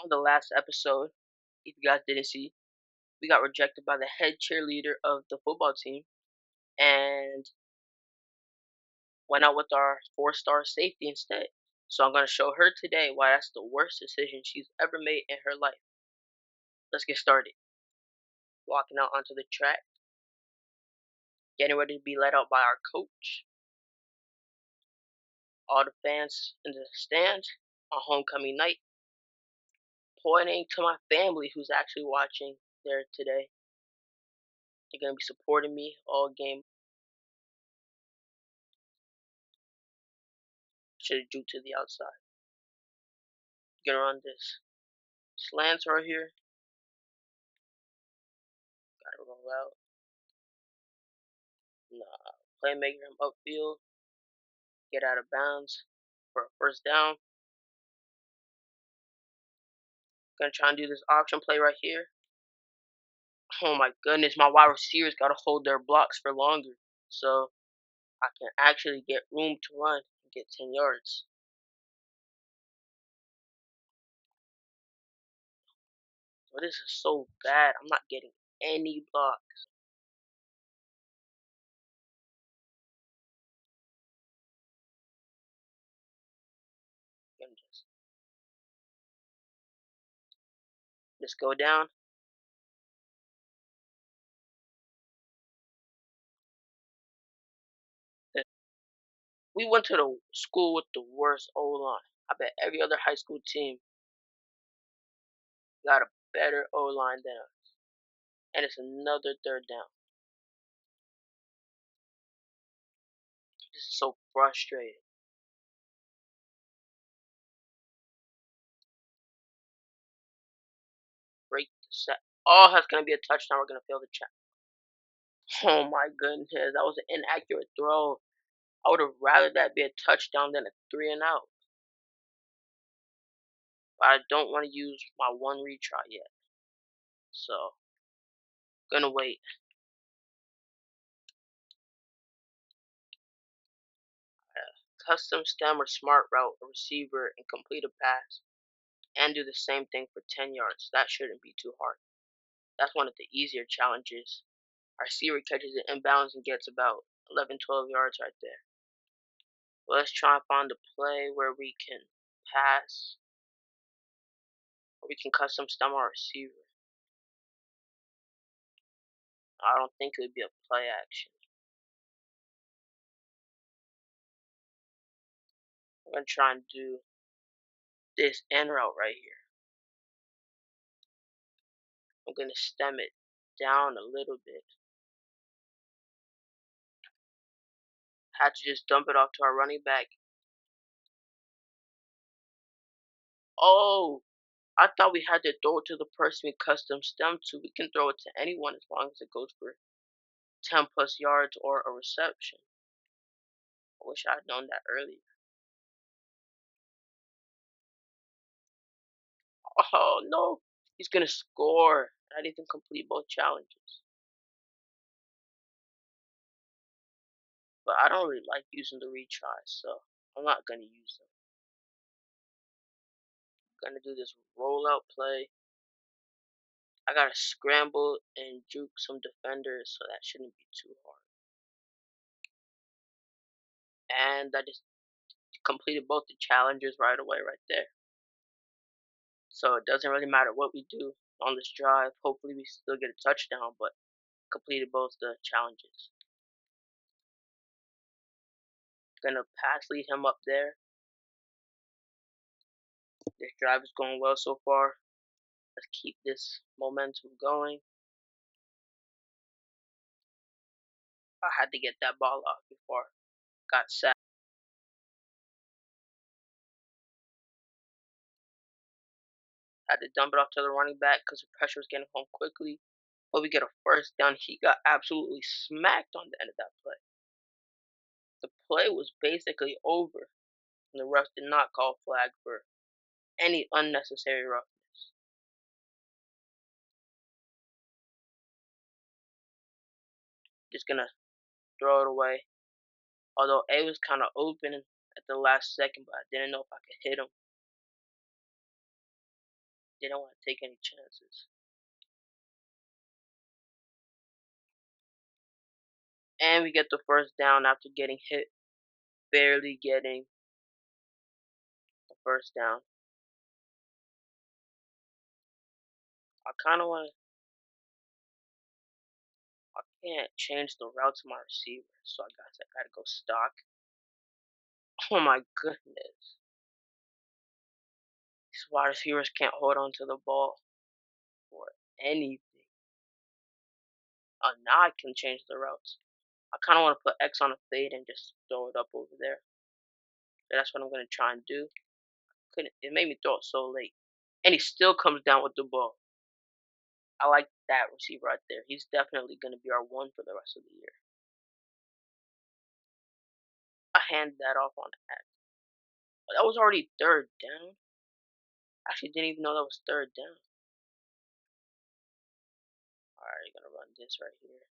On the last episode, if you guys didn't see, we got rejected by the head cheerleader of the football team and went out with our 4-star safety instead. So I'm going to show her today why that's the worst decision she's ever made in her life. Let's get started. Walking out onto the track, getting ready to be let out by our coach, all the fans in the stands on homecoming night, pointing to my family who's actually watching there today. They're going to be supporting me all game. Should have drew to the outside. Gonna run this slants right here. Gotta roll out. Nah, playmaker him upfield. Get out of bounds for a first down. Gonna try and do this option play right here. Oh my goodness, my wide receivers gotta hold their blocks for longer, so I can actually get room to run and get 10 yards. But this is so bad. I'm not getting any blocks. Gonna just go down. We went to the school with the worst O line. I bet every other high school team got a better O line than us. And it's another third down. This is so frustrating. Break the set. Oh, that's gonna be a touchdown. We're gonna fail the check. Oh my goodness, that was an inaccurate throw. I would have rather that be a touchdown than a 3-and-out. But I don't want to use my one retry yet. So gonna wait. Custom stem or smart route a receiver and complete a pass. And do the same thing for 10 yards. That shouldn't be too hard. That's one of the easier challenges. Our receiver catches it inbounds and gets about 11, 12 yards right there. Well, let's try and find a play where we can pass, or we can custom stem our receiver. I don't think it would be a play action. I'm going to try and do this end route right here. I'm going to stem it down a little bit. Had to just dump it off to our running back. Oh, I thought we had to throw it to the person we custom stem to. We can throw it to anyone as long as it goes for 10 plus yards or a reception. I wish I had known that earlier. Oh no, he's gonna score. I didn't even complete both challenges. But I don't really like using the retries, so I'm not gonna use them. I'm gonna do this rollout play. I gotta scramble and juke some defenders, so that shouldn't be too hard. And I just completed both the challenges right away, right there. So it doesn't really matter what we do on this drive. Hopefully, we still get a touchdown, but completed both the challenges. Gonna pass lead him up there. This drive is going well so far. Let's keep this momentum going. I had to get that ball off before I got sacked. Had to dump it off to the running back because the pressure was getting home quickly. But we get a first down. He got absolutely smacked on the end of that play. The play was basically over, and the refs did not call flag for any unnecessary roughness. Just gonna throw it away. Although A was kind of open at the last second, but I didn't know if I could hit him. Didn't want to take any chances. And we get the first down after getting hit, barely getting the first down. I kind of want to. I can't change the route to my receiver, so I gotta go stock. Oh my goodness. These wide receivers can't hold on to the ball for anything. Now I can change the routes. I kind of want to put X on a fade and just throw it up over there. That's what I'm gonna try and do. Couldn't. It made me throw it so late, and he still comes down with the ball. I like that receiver right there. He's definitely gonna be our one for the rest of the year. I hand that off on X. That was already third down. Actually, didn't even know that was third down. All right, you're gonna run this right here.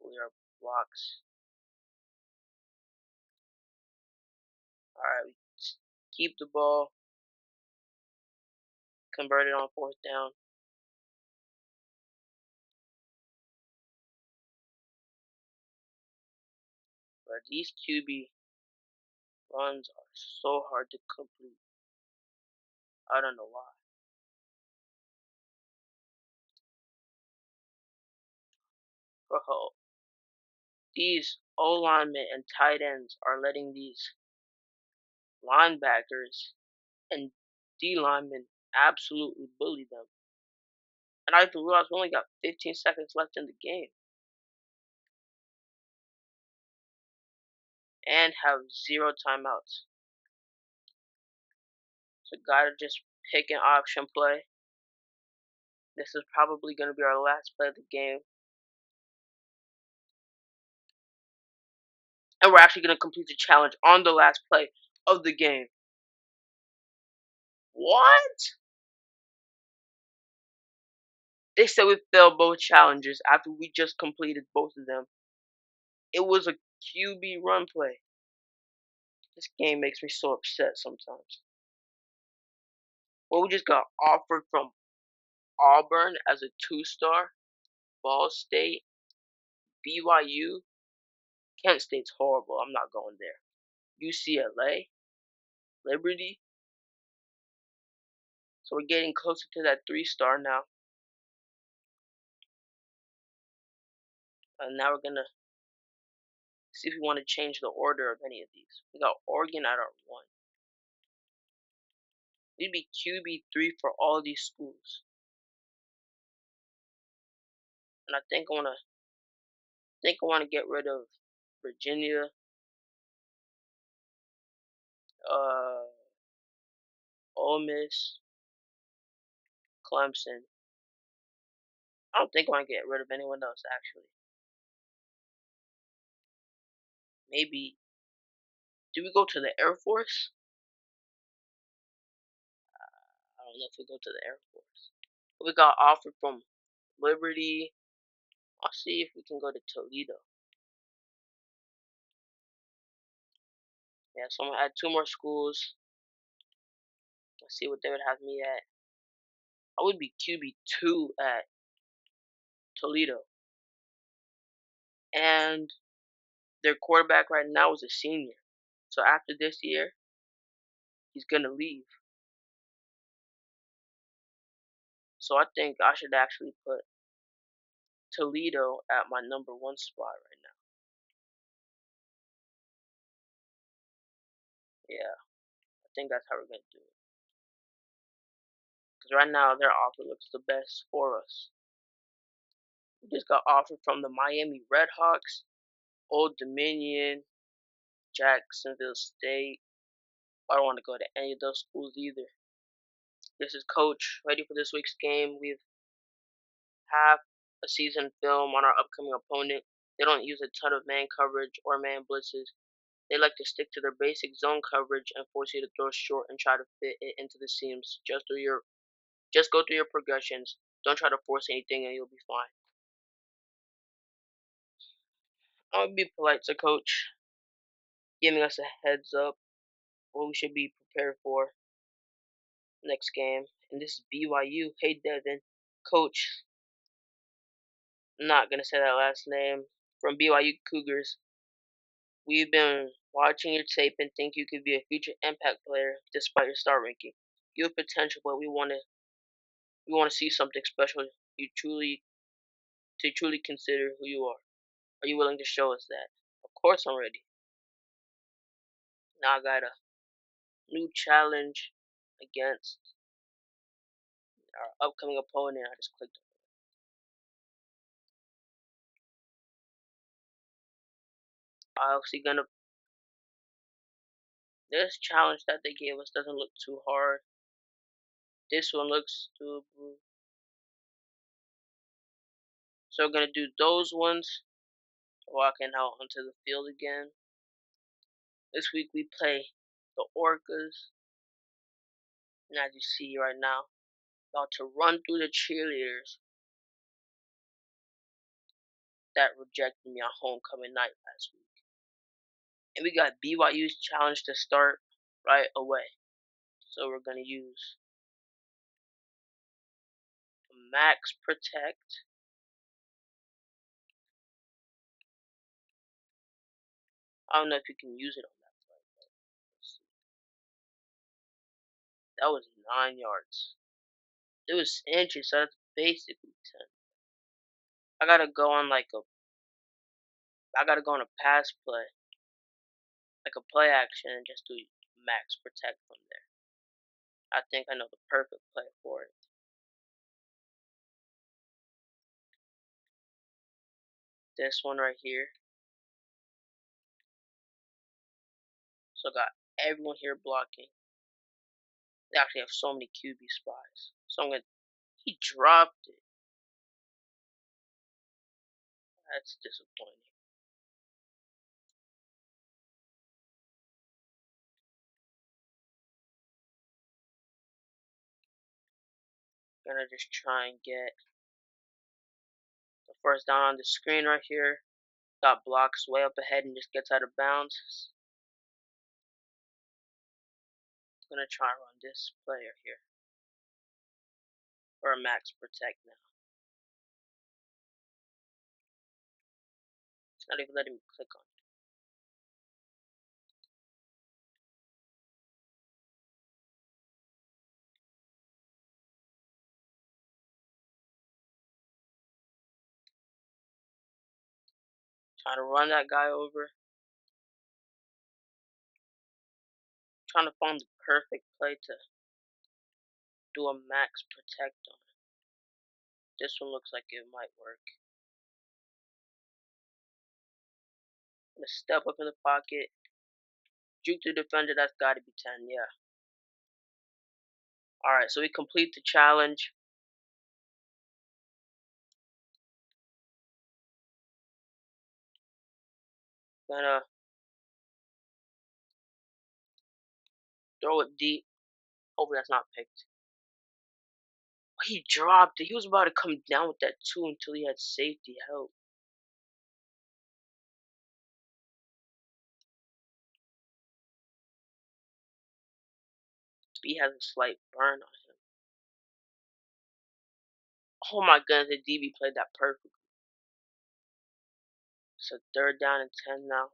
Clear blocks. All right, we keep the ball. Convert it on fourth down. But these QB runs are so hard to complete. I don't know why. Bro, these O linemen and tight ends are letting these linebackers and D linemen absolutely bully them. And I realized we only got 15 seconds left in the game and have 0 timeouts. So gotta just pick an option play. This is probably gonna be our last play of the game. And we're actually gonna complete the challenge on the last play of the game. What? They said we failed both challenges after we just completed both of them. It was a QB run play. This game makes me so upset sometimes. Well, we just got offered from Auburn as a 2-star, Ball State, BYU. Kent State's horrible. I'm not going there. UCLA, Liberty. So we're getting closer to that 3-star now. And now we're gonna see if we want to change the order of any of these. We got Oregon at our 1. We'd be QB3 for all these schools. And I think I wanna get rid of Virginia, uh Ole Miss, Clemson. I don't think I wanna get rid of anyone else actually. Maybe do we go to the Air Force? I don't know if we go to the Air Force. We got offered from Liberty. I'll see if we can go to Toledo. Yeah, so I'm gonna add 2 more schools. Let's see what they would have me at. I would be QB2 at Toledo. And their quarterback right now is a senior. So after this year, he's gonna leave. So I think I should actually put Toledo at my number 1 spot right now. Yeah, I think that's how we're gonna do it. Because right now their offer looks the best for us. We just got offered from the Miami Redhawks, Old Dominion, Jacksonville State. I don't want to go to any of those schools either. This is Coach ready for this week's game. We've half a season film on our upcoming opponent. They don't use a ton of man coverage or man blitzes. They like to stick to their basic zone coverage and force you to throw short and try to fit it into the seams. Just go through your progressions. Don't try to force anything and you'll be fine. I would be polite to Coach, giving us a heads up what we should be prepared for. next game, and this is BYU. Hey Devin, coach. I'm not gonna say that last name from BYU Cougars. We've been watching your tape and think you could be a future impact player despite your star ranking. You have potential, but we want to see something special. You truly consider who you are. Are you willing to show us that? Of course, I'm ready. Now I got a new challenge against our upcoming opponent. I just clicked. I obviously gonna. This challenge that they gave us doesn't look too hard. This one looks doable. So we're gonna do those ones. Walking out onto the field again. This week we play the Orcas. And as you see right now, about to run through the cheerleaders that rejected me on homecoming night last week. And we got BYU's challenge to start right away. So we're gonna use Max Protect. I don't know if you can use it on that play, but let's see. That was 9 yards. It was inches, so that's basically 10. I gotta go on I gotta go on a pass play, like a play action, and just do Max Protect from there. I think I know the perfect play for it. This one right here. So got everyone here blocking. They actually have so many QB spies. So I'm gonna. He dropped it. That's disappointing. Gonna just try and get the first down on the screen right here. Got blocks way up ahead and just gets out of bounds. Gonna try and run this player here. Or a Max Protect now. It's not even letting me click on it. Trying to run that guy over. Trying to find the perfect play to do a Max Protect on. This one looks like it might work. I'm gonna step up in the pocket. Juke the defender, that's gotta be 10, yeah. Alright, so we complete the challenge. Gonna throw it deep. Hopefully that's not picked. He dropped it. He was about to come down with that too until he had safety help. He has a slight burn on him. Oh my goodness, the DB played that perfectly. It's a third down and 10 now.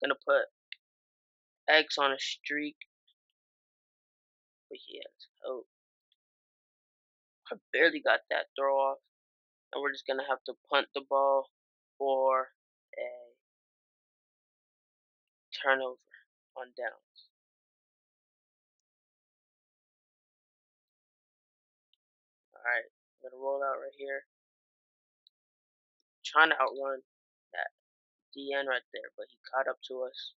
Gonna put X on a streak. But he has hope. I barely got that throw off. And we're just gonna have to punt the ball for a turnover on downs. Alright, I'm gonna roll out right here. Trying to outrun that DN right there, but he caught up to us.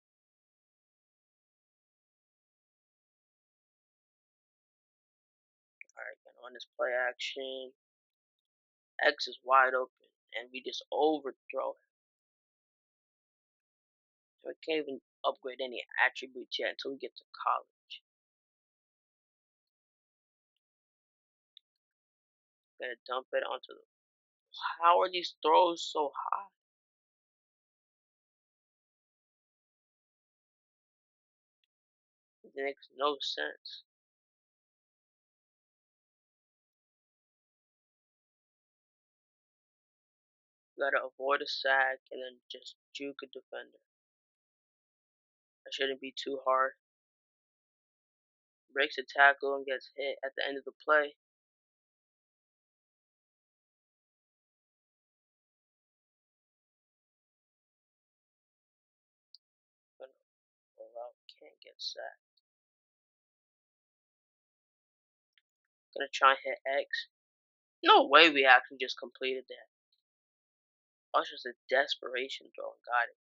Alright, gonna run this play action. X is wide open, and we just overthrow him. We can't even upgrade any attributes yet until we get to college. Gonna dump it onto the. How are these throws so high? It makes no sense. Gotta avoid a sack and then just juke a defender. That shouldn't be too hard. Breaks a tackle and gets hit at the end of the play. Gonna roll out, can't get sacked. Gonna try and hit X. No way we actually just completed that. That was just a desperation throw and got it.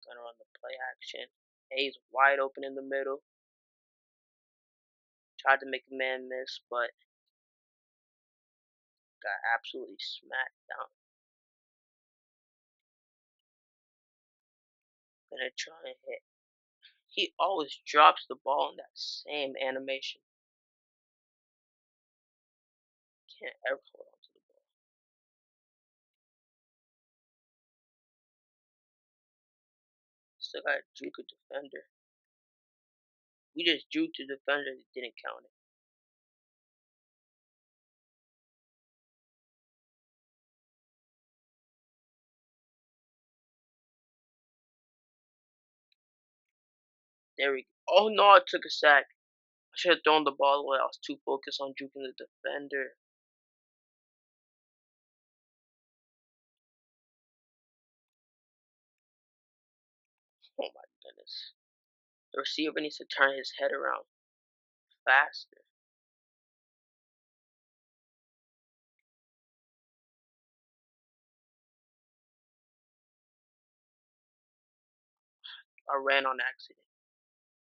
Gonna run the play action. A's wide open in the middle. Tried to make a man miss, but got absolutely smacked down. Gonna try and hit. He always drops the ball in that same animation. Can't ever hold on to the ball. Still got juke a defender. We just juked the defender that didn't count it. There we go. Oh no, I took a sack. I should have thrown the ball away. I was too focused on juking the defender. Oh my goodness. The receiver needs to turn his head around faster. I ran on accident.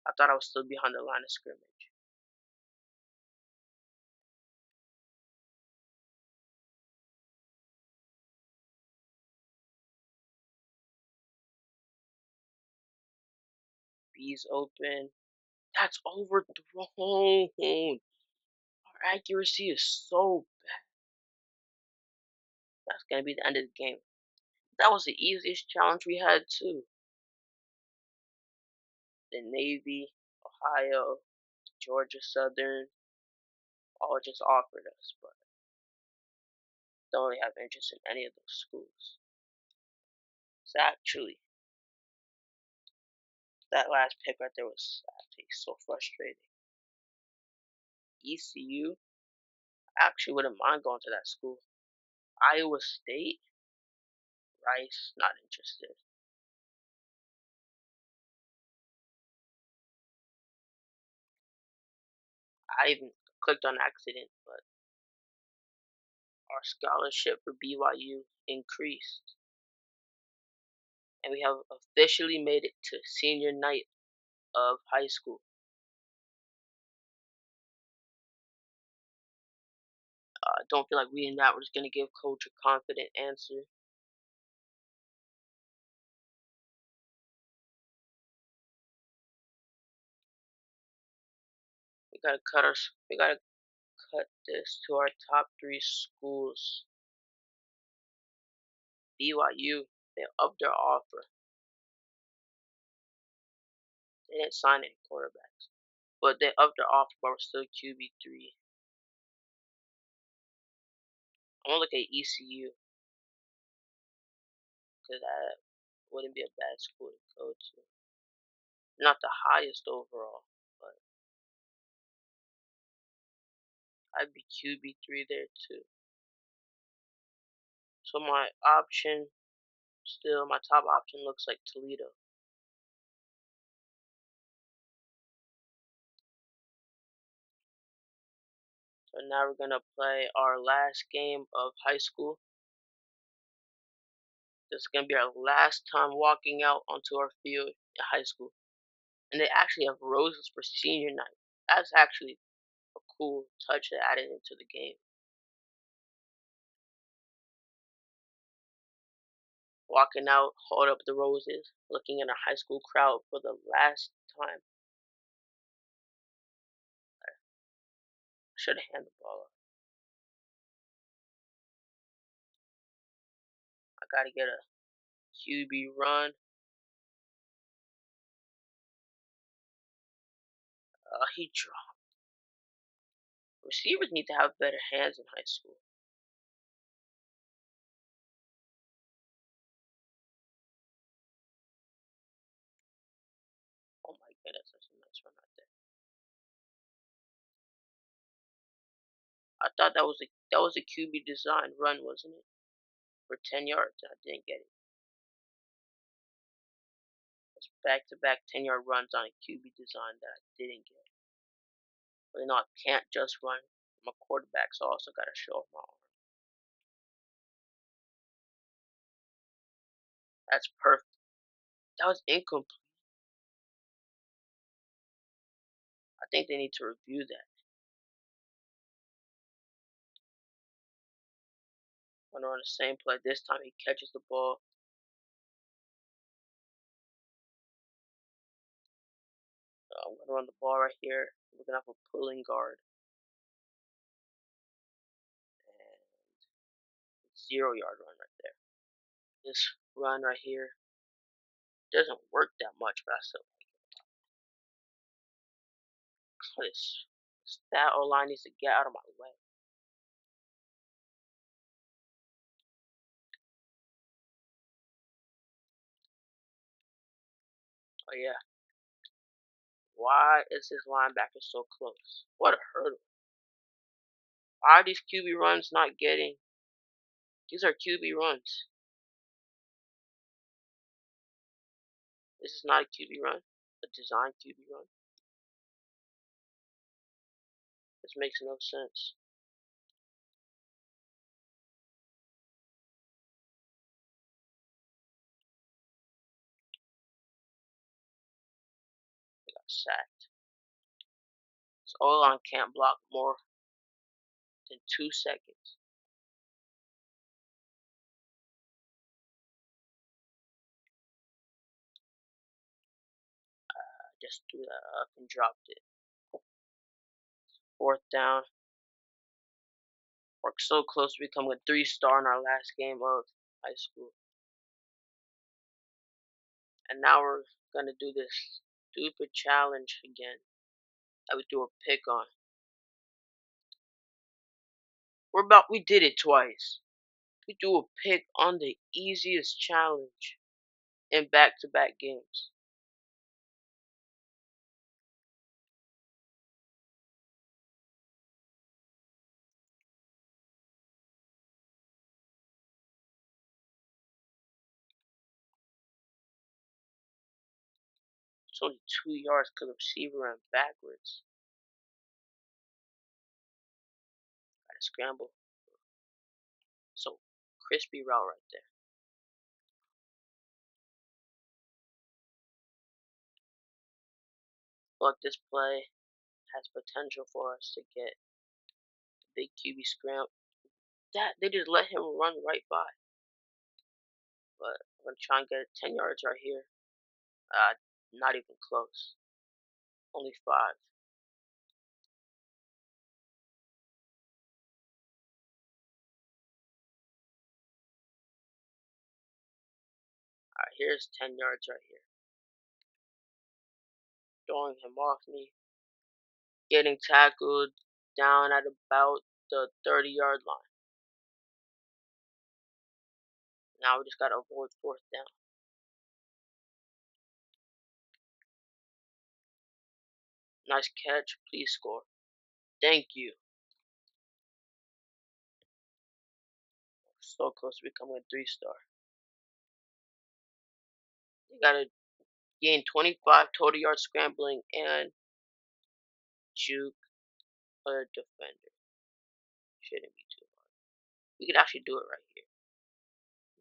I thought I was still behind the line of scrimmage. B's open. That's overthrown. Our accuracy is so bad. That's gonna be the end of the game. That was the easiest challenge we had too. The Navy, Ohio, Georgia Southern, all just offered us, but don't really have interest in any of those schools. So actually, that last pick right there was actually so frustrating. ECU, I actually wouldn't mind going to that school. Iowa State, Rice, not interested. I even clicked on accident, but our scholarship for BYU increased. And we have officially made it to senior night of high school. I don't feel like reading that. We're just going to give coach a confident answer. We gotta cut this to our top three schools. BYU, they upped their offer. They didn't sign any quarterbacks, but they upped their offer, but we're still QB3. I'm gonna look at ECU because that wouldn't be a bad school to go to. Not the highest overall, but I'd be QB3 there too. So my top option looks like Toledo. So now we're gonna play our last game of high school. This is gonna be our last time walking out onto our field in high school. And they actually have roses for senior night. That's actually a cool touch to add it into the game. Walking out, hold up the roses, looking at a high school crowd for the last time. I should have handed the ball off. I gotta get a QB run. He dropped. Receivers need to have better hands in high school. Nice run right there. I thought that was a QB design run, wasn't it? For 10 yards. I didn't get it. It's back-to-back 10-yard runs on a QB design that I didn't get. But I can't just run. I'm a quarterback, so I also gotta show off my arm. That's perfect. That was incomplete. I think they need to review that. I'm gonna run the same play. This time he catches the ball. I'm gonna run the ball right here. We're gonna have a pulling guard and 0 yard run right there. This run right here doesn't work that much, but I still like this. That O line needs to get out of my way. Oh yeah. Why is this linebacker so close? What a hurdle. Why are these QB runs not getting? These are QB runs. This is not a QB run. A designed QB run. This makes no sense. They got sacked. So O-line can't block more than 2 seconds. I just threw that up and dropped it. Fourth down. We're so close to becoming a 3-star in our last game of high school. And now we're gonna do this stupid challenge again that we threw a pick on. We did it twice. We threw a pick on the easiest challenge in back-to-back games. It's only 2 yards because the receiver ran backwards. Gotta scramble. So crispy route right there. But this play has potential for us to get the big QB scramble. That they just let him run right by. But I'm gonna try and get 10 yards right here. Not even close. Only 5. Alright, here's 10 yards right here. Throwing him off me. Getting tackled down at about the 30-yard line. Now we just gotta avoid fourth down. Nice catch. Please score. Thank you. So close to becoming a 3-star. You gotta gain 25 total yards scrambling and juke a defender. Shouldn't be too hard. We could actually do it right here.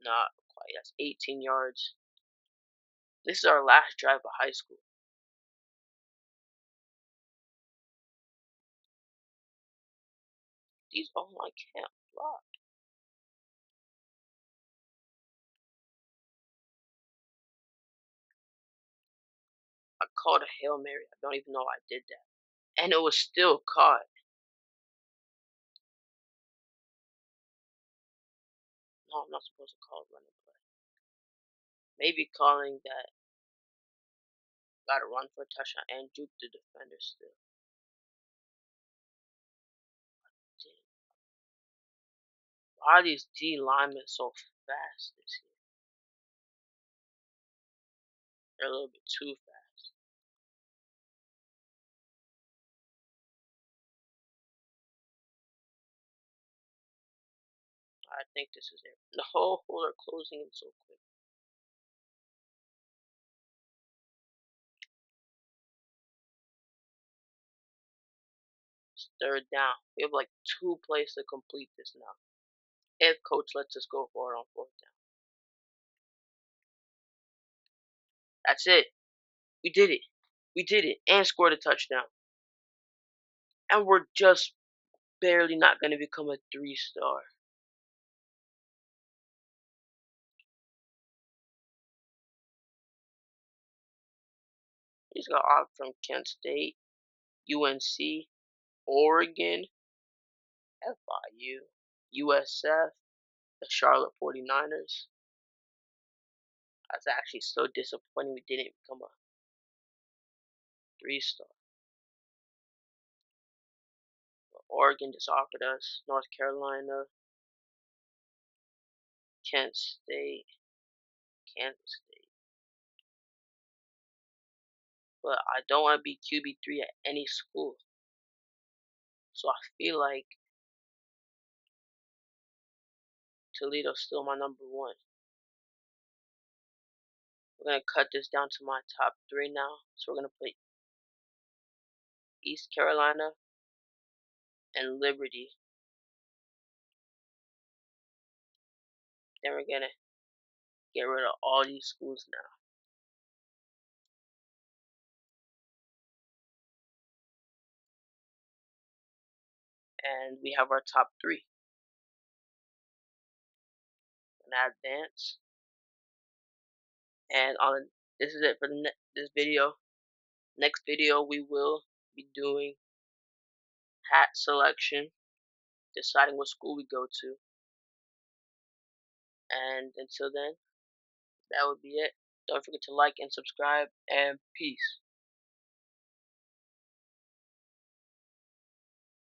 Not quite. That's 18 yards. This is our last drive of high school. These I can't block. I called a Hail Mary. I don't even know I did that. And it was still caught. No, I'm not supposed to call it running play. Maybe calling that got to run for a touchdown and juke the defender still. Why are these D linemen so fast this year? They're a little bit too fast. I think this is it. The whole are closing in so quick. It's third down. We have like 2 plays to complete this now. If coach lets us go for it on fourth down. That's it. We did it. We did it and scored a touchdown. And we're just barely not going to become a 3-star. He's got off from Kent State, UNC, Oregon, FIU, USF, the Charlotte 49ers. That's actually so disappointing we didn't become a 3-star. But Oregon just offered us North Carolina, Kent State, Kansas State. But I don't want to be QB3 at any school. So I feel like Toledo's still my number 1. We're going to cut this down to my top 3 now. So we're going to play East Carolina and Liberty. Then we're going to get rid of all these schools now. And we have our top 3. And advance. And this is it for this video. Next video we will be doing hat selection, deciding what school we go to. And until then, that would be it. Don't forget to like and subscribe, and peace.